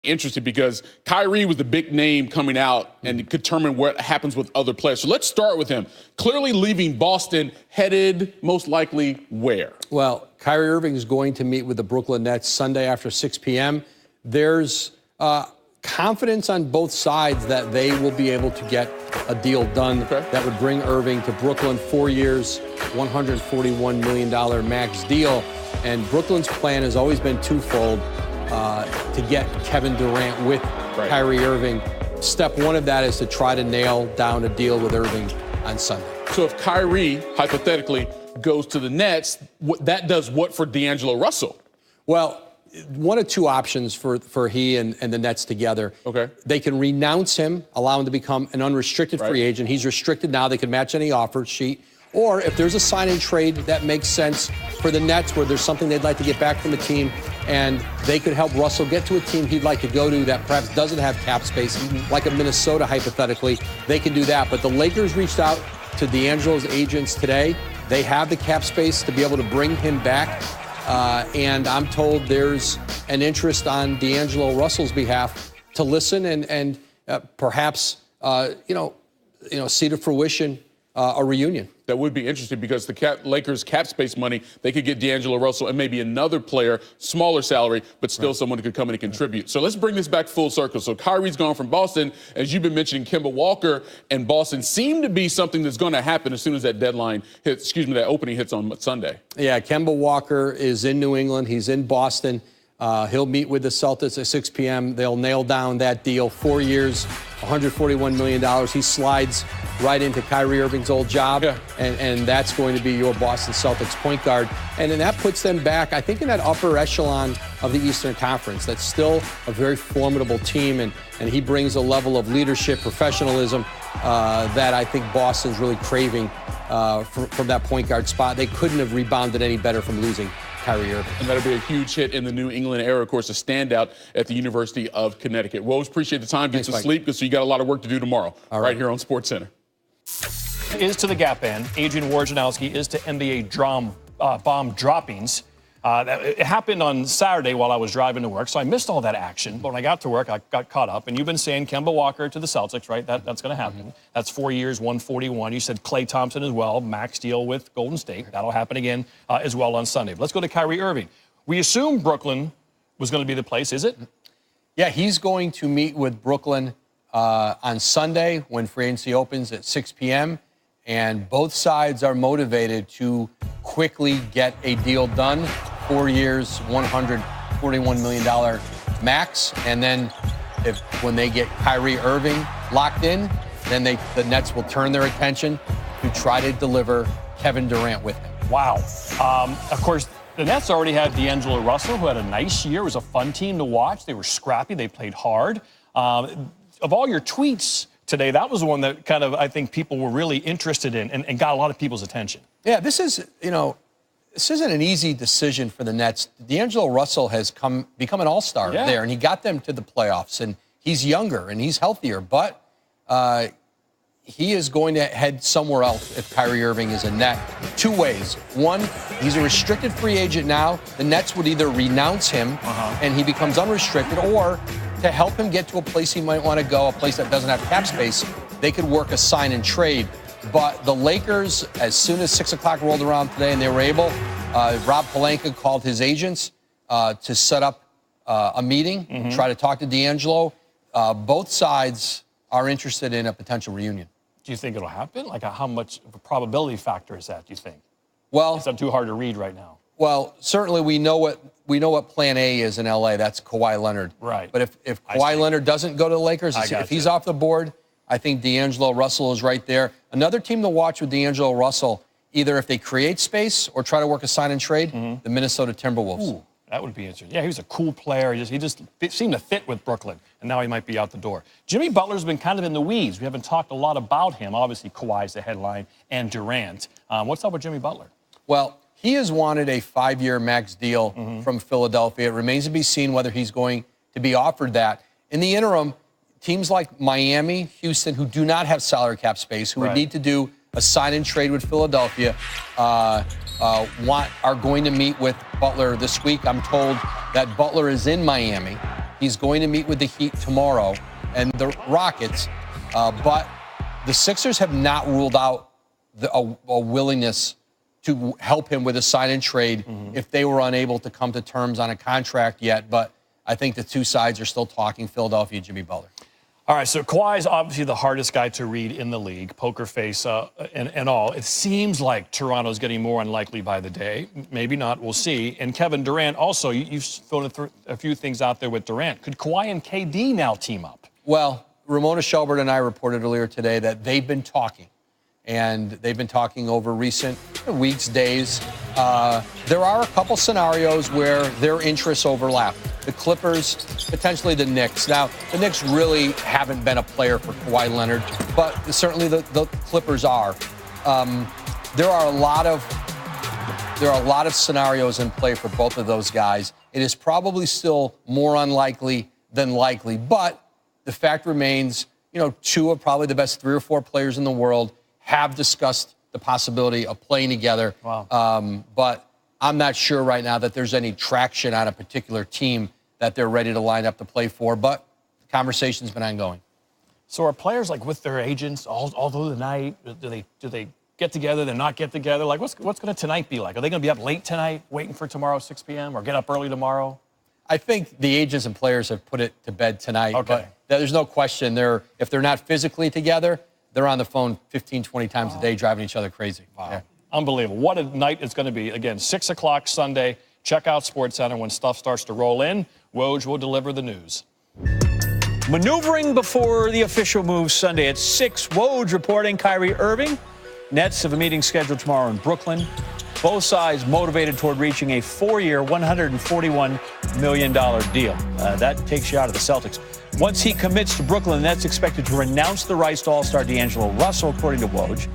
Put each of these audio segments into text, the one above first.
Interesting because Kyrie was the big name coming out and could determine what happens with other players. So let's start with him. Clearly leaving Boston, headed most likely where? Well, Kyrie Irving is going to meet with the Brooklyn Nets Sunday after 6 p.m. There's confidence on both sides that they will be able to get a deal done that would bring Irving to Brooklyn. 4 years, $141 million max deal. And Brooklyn's plan has always been twofold. To get Kevin Durant with Kyrie Irving. Step one of that is to try to nail down a deal with Irving on Sunday. So if Kyrie, hypothetically, goes to the Nets, that does what for D'Angelo Russell? Well, one of two options for he and the Nets together. Okay. They can renounce him, allow him to become an unrestricted free agent. He's restricted now. They can match any offer sheet. Or if there's a sign-and trade that makes sense for the Nets where there's something they'd like to get back from the team and they could help Russell get to a team he'd like to go to that perhaps doesn't have cap space, like a Minnesota hypothetically, they can do that. But the Lakers reached out to D'Angelo's agents today. They have the cap space to be able to bring him back. And I'm told there's an interest on D'Angelo Russell's behalf to listen and perhaps, see to fruition a reunion. That would be interesting because the Lakers cap space money, they could get D'Angelo Russell and maybe another player, smaller salary, but still someone who could come in and contribute. So let's bring this back full circle. So Kyrie's gone from Boston. As you've been mentioning, Kemba Walker and Boston seem to be something that's going to happen as soon as that deadline hits, that opening hits on Sunday. Yeah, Kemba Walker is in New England. He's in Boston. He'll meet with the Celtics at 6 p.m. They'll nail down that deal. 4 years, $141 million. He slides right into Kyrie Irving's old job, and that's going to be your Boston Celtics point guard. And then that puts them back, I think, in that upper echelon of the Eastern Conference. That's still a very formidable team, and he brings a level of leadership, professionalism that I think Boston's really craving from that point guard spot. They couldn't have rebounded any better from losing Kyrie Irving. And that'll be a huge hit in the New England era. Of course, a standout at the University of Connecticut. Woj, appreciate the time. Get some sleep because you got a lot of work to do tomorrow. Right here on SportsCenter. Is to the Gap Band. Adrian Wojnarowski is to NBA bomb droppings. It happened on Saturday while I was driving to work, so I missed all that action. But when I got to work, I got caught up. And you've been saying Kemba Walker to the Celtics, right? That's going to happen. That's 4 years, 141. You said Klay Thompson as well, max deal with Golden State. That'll happen again as well on Sunday. But let's go to Kyrie Irving. We assume Brooklyn was going to be the place, is it? Yeah, he's going to meet with Brooklyn on Sunday when free agency opens at 6 p.m. And both sides are motivated to quickly get a deal done. 4 years, $141 million max. And then when they get Kyrie Irving locked in, then the Nets will turn their attention to try to deliver Kevin Durant with him. Wow. Of course, the Nets already had D'Angelo Russell, who had a nice year. It was a fun team to watch. They were scrappy. They played hard. Of all your tweets today, that was the one that kind of, I think, people were really interested in and got a lot of people's attention. Yeah, this isn't an easy decision for the Nets. D'Angelo Russell has become an all-star there, and he got them to the playoffs. And he's younger and he's healthier, but he is going to head somewhere else if Kyrie Irving is a Net. Two ways. One, he's a restricted free agent now. The Nets would either renounce him and he becomes unrestricted, or to help him get to a place he might want to go, a place that doesn't have cap space, they could work a sign and trade. But the Lakers, as soon as 6 o'clock rolled around today and they were able, Rob Pelinka called his agents to set up a meeting, try to talk to D'Angelo. Both sides are interested in a potential reunion. Do you think it'll happen? Like, how much of a probability factor is that, do you think? Well, it's not too hard to read right now. Well, certainly we know what Plan A is in LA. That's Kawhi Leonard. Right. But if Kawhi Leonard doesn't go to the Lakers, if he's off the board, I think D'Angelo Russell is right there. Another team to watch with D'Angelo Russell, either if they create space or try to work a sign and trade, the Minnesota Timberwolves. Ooh, that would be interesting. Yeah, he was a cool player. He just seemed to fit with Brooklyn, and now he might be out the door. Jimmy Butler's been kind of in the weeds. We haven't talked a lot about him. Obviously, Kawhi's the headline, and Durant. What's up with Jimmy Butler? Well, he has wanted a 5-year max deal from Philadelphia. It remains to be seen whether he's going to be offered that. In the interim, teams like Miami, Houston, who do not have salary cap space, who would need to do a sign and trade with Philadelphia, are going to meet with Butler this week. I'm told that Butler is in Miami. He's going to meet with the Heat tomorrow and the Rockets, but the Sixers have not ruled out a willingness to help him with a sign and trade if they were unable to come to terms on a contract yet. But I think the two sides are still talking, Philadelphia, Jimmy Butler. All right, so Kawhi is obviously the hardest guy to read in the league, poker face and all. It seems like Toronto's getting more unlikely by the day. Maybe not, we'll see. And Kevin Durant also, you've thrown a few things out there with Durant. Could Kawhi and KD now team up? Well, Ramona Shelburne and I reported earlier today that they've been talking. And they've been talking over recent weeks, days. There are a couple scenarios where their interests overlap. The Clippers, potentially the Knicks. Now, the Knicks really haven't been a player for Kawhi Leonard, but certainly the Clippers are. There are a lot of scenarios in play for both of those guys. It is probably still more unlikely than likely, but the fact remains, two of probably the best 3 or 4 players in the world have discussed the possibility of playing together. Wow. But I'm not sure right now that there's any traction on a particular team that they're ready to line up to play for, but the conversation's been ongoing. So are players like with their agents all through the night? Do they get together, then not get together? Like what's going to tonight be like? Are they going to be up late tonight waiting for tomorrow 6 p.m. or get up early tomorrow? I think the agents and players have put it to bed tonight. Okay. But there's no question if they're not physically together, they're on the phone 15, 20 times a day driving each other crazy. Wow. Yeah. Unbelievable. What a night it's going to be. Again, 6 o'clock Sunday. Check out SportsCenter when stuff starts to roll in. Woj will deliver the news. Maneuvering before the official move Sunday at 6. Woj reporting Kyrie Irving. Nets have a meeting scheduled tomorrow in Brooklyn. Both sides motivated toward reaching a 4-year, $141 million deal. That takes you out of the Celtics. Once he commits to Brooklyn, that's expected to renounce the rights to All-Star D'Angelo Russell, according to Woj.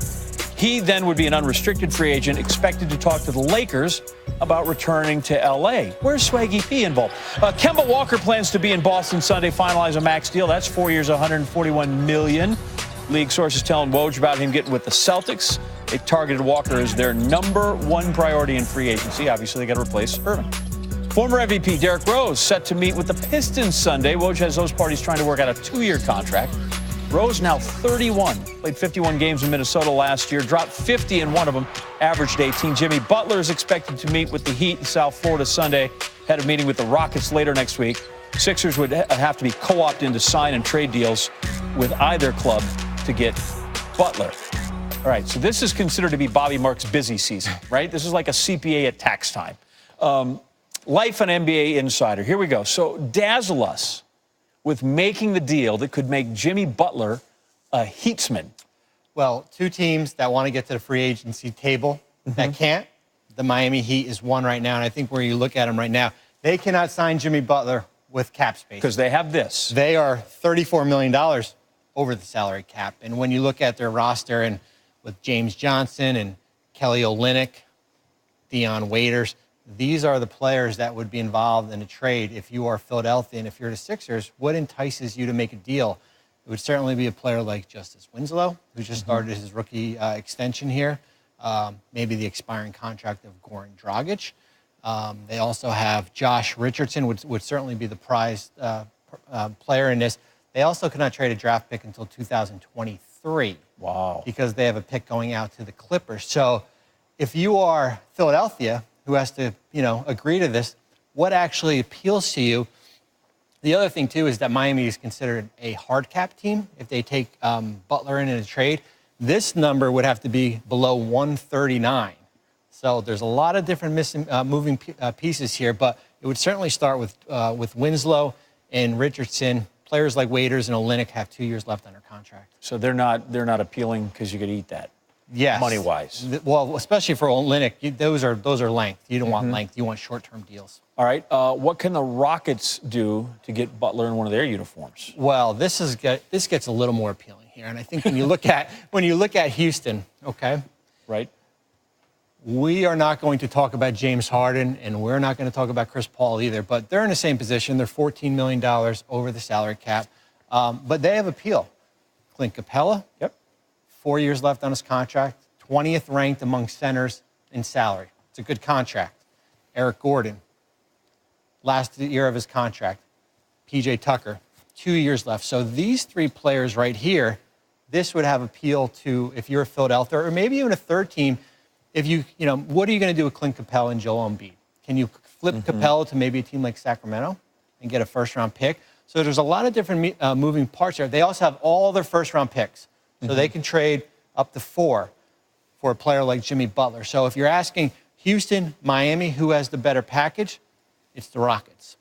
He then would be an unrestricted free agent, expected to talk to the Lakers about returning to L.A. Where's Swaggy P involved? Kemba Walker plans to be in Boston Sunday, finalize a max deal. That's 4 years, $141 million. League sources telling Woj about him getting with the Celtics. They targeted Walker as their #1 priority in free agency. Obviously, they got to replace Irving. Former MVP Derrick Rose set to meet with the Pistons Sunday. Woj has those parties trying to work out a 2-year contract. Rose now 31, played 51 games in Minnesota last year, dropped 50 in one of them, averaged 18. Jimmy Butler is expected to meet with the Heat in South Florida Sunday, had a meeting with the Rockets later next week. Sixers would have to be co-opted into sign and trade deals with either club to get Butler. All right, so this is considered to be Bobby Marks' busy season, right? This is like a CPA at tax time. Life on NBA Insider. Here we go. So dazzle us with making the deal that could make Jimmy Butler a Heatsman. Well, 2 teams that want to get to the free agency table that can't. The Miami Heat is one right now, and I think where you look at them right now, they cannot sign Jimmy Butler with cap space. Because they have this. They are $34 million over the salary cap. And when you look at their roster and with James Johnson and Kelly Olynyk, Dion Waiters, these are the players that would be involved in a trade if you are Philadelphia. And if you're the Sixers, what entices you to make a deal? It would certainly be a player like Justice Winslow, who just started his rookie extension here. Maybe the expiring contract of Goran Dragic. They also have Josh Richardson, would certainly be the prized player in this. They also cannot trade a draft pick until 2023. Wow. Because they have a pick going out to the Clippers. So if you are Philadelphia, who has to, agree to this, what actually appeals to you? The other thing, too, is that Miami is considered a hard cap team. If they take Butler in a trade, this number would have to be below 139. So there's a lot of different moving pieces here, but it would certainly start with Winslow and Richardson. Players like Waiters and Olynyk have 2 years left under contract. So they're not appealing because you could eat that. Yes. Money-wise. Well, especially for Olynyk, those are length. You don't want length. You want short-term deals. All right. What can the Rockets do to get Butler in one of their uniforms? Well, this gets a little more appealing here, and I think when you look at Houston, okay, right, we are not going to talk about James Harden, and we're not going to talk about Chris Paul either. But they're in the same position. They're $14 million over the salary cap, but they have appeal. Clint Capella. Yep. 4 years left on his contract, 20th ranked among centers in salary. It's a good contract. Eric Gordon, last year of his contract, P.J. Tucker, 2 years left. So these three players right here, this would have appeal to if you're a Philadelphia or maybe even a third team. If you know, what are you going to do with Clint Capella and Joel Embiid? Can you flip Capella to maybe a team like Sacramento and get a first-round pick? So there's a lot of different moving parts there. They also have all their first-round picks. So they can trade up to 4 for a player like Jimmy Butler. So if you're asking Houston, Miami, who has the better package, it's the Rockets.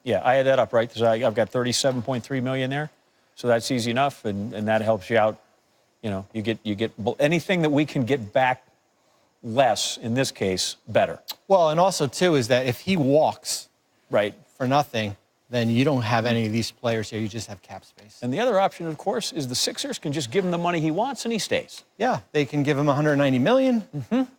Yeah, I had that up, right? Because I've got $37.3 million there. So that's easy enough, and that helps you out. You know, you get anything that we can get back less, in this case, better. Well, and also, too, is that if he walks Right. for nothing, then you don't have any of these players here. You just have cap space. And the other option, of course, is the Sixers can just give him the money he wants and he stays. Yeah, they can give him $190 million,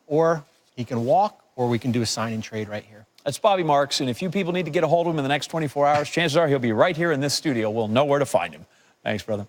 or he can walk, or we can do a sign and trade right here. That's Bobby Marks, and if you people need to get a hold of him in the next 24 hours, chances are he'll be right here in this studio. We'll know where to find him. Thanks, brother.